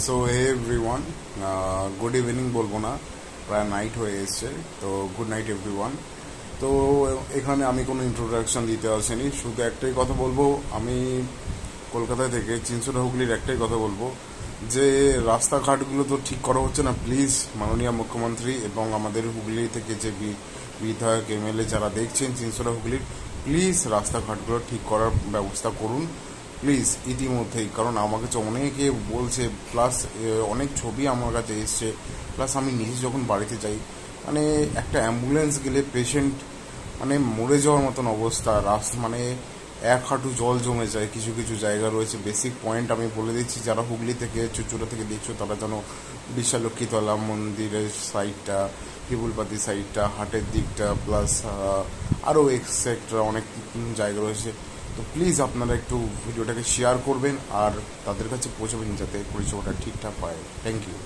So hey everyone, good evening বলবো না, প্রায় নাইট হয়ে এসছে। তো গুড নাইট এভরিওয়ান। তো এখানে আমি কোনো ইন্ট্রোডাকশন দিতে আসিনি, শুধু একটাই কথা বলবো। আমি কলকাতা থেকে চিনচুরা হুগলির একটাই কথা বলবো যে রাস্তাঘাটগুলো তো ঠিক করা হচ্ছে না। প্লিজ মাননীয় মুখ্যমন্ত্রী এবং আমাদের হুগলি থেকে যে বিধায়ক এমএলএ যারা দেখছেন চিনচুরা হুগলির, প্লিজ রাস্তাঘাটগুলো ঠিক করার ব্যবস্থা করুন প্লিজ ইতিমধ্যেই। কারণ আমার কাছে অনেকে বলছে, প্লাস অনেক ছবি আমার কাছে এসছে, প্লাস আমি নিজে যখন বাড়িতে যাই, মানে একটা অ্যাম্বুলেন্স গেলে পেশেন্ট মানে মরে যাওয়ার মতন অবস্থা। মানে এক হাঁটু জল জমে যায়। কিছু কিছু জায়গা রয়েছে, বেসিক পয়েন্ট আমি বলে দিচ্ছি, যারা হুগলি থেকে চুচুড়া থেকে দেখছো তারা যেন বিশালক্ষীতলা মন্দিরের সাইডটা, হিবুলপাতি সাইডটা, হাটের দিকটা, প্লাস আরও এক্সেট্রা অনেক জায়গা রয়েছে। তো প্লিজ আপনারা একটু ভিডিওটাকে শেয়ার করবেন আর তাদের কাছে পৌঁছাবেন যাতে পরিষেবাটা ঠিকঠাক হয়। Thank you.